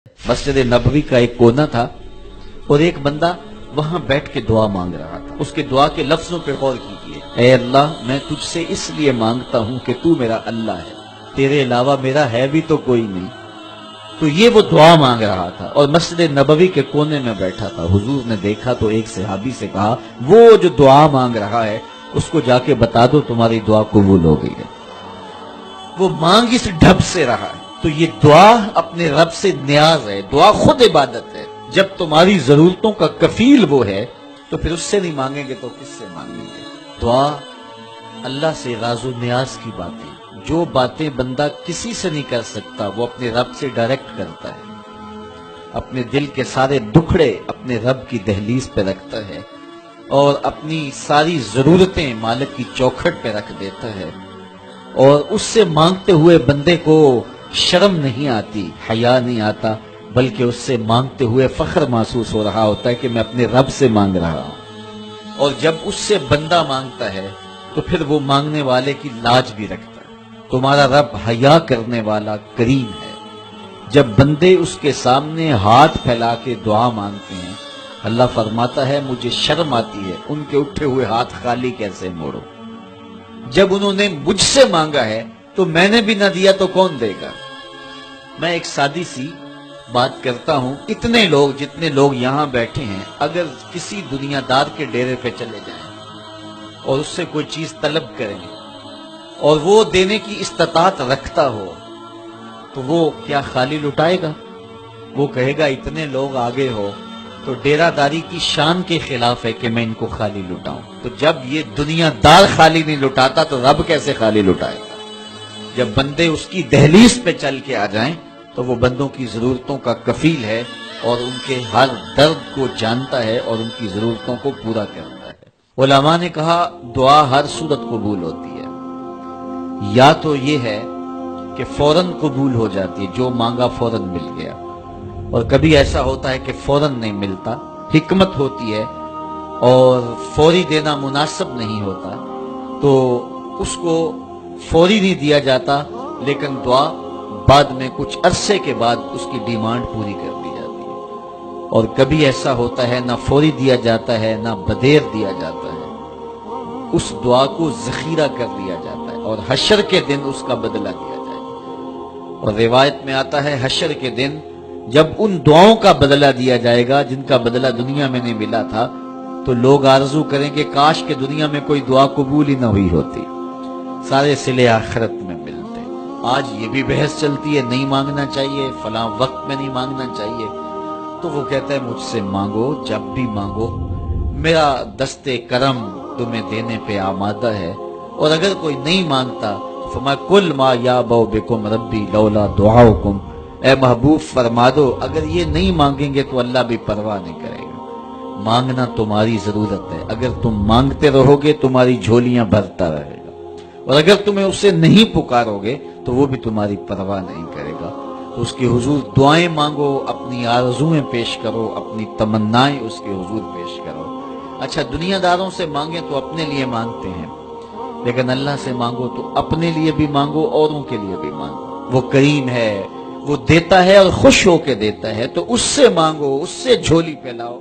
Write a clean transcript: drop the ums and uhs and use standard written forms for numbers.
مسجد نبوی کا ایک کونا تھا اور ایک بندہ وہاں بیٹھ کے دعا مانگ رہا تھا۔ اس کے دعا کے لفظوں پہ غور کیجیے۔ اے اللہ، میں تجھ سے اس لیے مانگتا ہوں کہ تو میرا اللہ ہے، تیرے علاوہ میرا ہے بھی تو کوئی نہیں۔ تو یہ وہ دعا مانگ رہا تھا اور مسجد نبوی کے کونے میں بیٹھا تھا۔ حضور نے دیکھا تو ایک صحابی سے کہا، وہ جو دعا مانگ رہا ہے اس کو جا کے بتا دو تمہاری دعا قبول ہو گئی ہے۔ وہ مانگ اس ڈھب سے رہا ہے۔ تو یہ دعا اپنے رب سے نیاز ہے، دعا خود عبادت ہے۔ جب تمہاری ضرورتوں کا کفیل وہ ہے تو پھر اس سے نہیں مانگیں گے تو کس سے مانگیں گے؟ دعا اللہ سے راز و نیاز کی باتیں، جو باتیں بندہ کسی سے نہیں کر سکتا وہ اپنے رب سے ڈائریکٹ کرتا ہے۔ اپنے دل کے سارے دکھڑے اپنے رب کی دہلیز پہ رکھتا ہے اور اپنی ساری ضرورتیں مالک کی چوکھٹ پہ رکھ دیتا ہے، اور اس سے مانگتے ہوئے بندے کو شرم نہیں آتی، حیا نہیں آتا، بلکہ اس سے مانگتے ہوئے فخر محسوس ہو رہا ہوتا ہے کہ میں اپنے رب سے مانگ رہا ہوں۔ اور جب اس سے بندہ مانگتا ہے تو پھر وہ مانگنے والے کی لاج بھی رکھتا ہے۔ تمہارا رب حیا کرنے والا کریم ہے۔ جب بندے اس کے سامنے ہاتھ پھیلا کے دعا مانگتے ہیں، اللہ فرماتا ہے مجھے شرم آتی ہے ان کے اٹھے ہوئے ہاتھ خالی کیسے موڑو۔ جب انہوں نے مجھ سے مانگا ہے تو میں نے بھی نہ دیا تو کون دے گا؟ میں ایک سادی سی بات کرتا ہوں، اتنے لوگ جتنے لوگ یہاں بیٹھے ہیں اگر کسی دنیا دار کے ڈیرے پہ چلے جائیں اور اس سے کوئی چیز طلب کریں اور وہ دینے کی استطاعت رکھتا ہو تو وہ کیا خالی لٹائے گا؟ وہ کہے گا اتنے لوگ آگے ہو تو ڈیرہ داری کی شان کے خلاف ہے کہ میں ان کو خالی لٹاؤں۔ تو جب یہ دنیا دار خالی نہیں لٹاتا تو رب کیسے خالی لٹائے گا؟ جب بندے اس کی دہلیز پہ چل کے آ جائیں تو وہ بندوں کی ضرورتوں کا کفیل ہے اور ان کے ہر درد کو جانتا ہے اور ان کی ضرورتوں کو پورا کرتا ہے۔ علماء نے کہا دعا ہر صورت قبول ہوتی ہے، یا تو یہ ہے کہ فوراً قبول ہو جاتی ہے، جو مانگا فوراً مل گیا، اور کبھی ایسا ہوتا ہے کہ فوراً نہیں ملتا، حکمت ہوتی ہے اور فوری دینا مناسب نہیں ہوتا تو اس کو فوری نہیں دیا جاتا، لیکن دعا بعد میں کچھ عرصے کے بعد اس کی ڈیمانڈ پوری کر دی جاتی ہے۔ اور کبھی ایسا ہوتا ہے نہ فوری دیا جاتا ہے نہ بدیر دیا جاتا ہے، اس دعا کو ذخیرہ کر دیا جاتا ہے اور حشر کے دن اس کا بدلہ دیا جائے گا۔ اور روایت میں آتا ہے حشر کے دن جب ان دعاؤں کا بدلہ دیا جائے گا جن کا بدلہ دنیا میں نہیں ملا تھا تو لوگ آرزو کریں گے کاش کہ دنیا میں کوئی دعا قبول ہی نہ ہوئی ہوتی، سارے صلے آخرت میں ملتے۔ آج یہ بھی بحث چلتی ہے نہیں مانگنا چاہیے، فلاں وقت میں نہیں مانگنا چاہیے، تو وہ کہتا ہے مجھ سے مانگو جب بھی مانگو، میرا دستے کرم تمہیں دینے پہ آمادہ ہے۔ اور اگر کوئی نہیں مانگتا فرمایا کل ما یابو بکم ربی لولا دعاؤکم، اے محبوب فرما دو اگر یہ نہیں مانگیں گے تو اللہ بھی پرواہ نہیں کرے گا۔ مانگنا تمہاری ضرورت ہے، اگر تم مانگتے رہو گے تمہاری جھولیاں بھرتا رہے گا، اور اگر تمہیں اسے نہیں پکارو گے تو وہ بھی تمہاری پرواہ نہیں کرے گا۔ تو اس کے حضور دعائیں مانگو، اپنی آرزویں پیش کرو، اپنی تمنائیں اس کے حضور پیش کرو۔ اچھا دنیا داروں سے مانگیں تو اپنے لیے مانگتے ہیں، لیکن اللہ سے مانگو تو اپنے لیے بھی مانگو، اوروں کے لیے بھی مانگو۔ وہ کریم ہے، وہ دیتا ہے اور خوش ہو کے دیتا ہے، تو اس سے مانگو، اس سے جھولی پھیلاؤ۔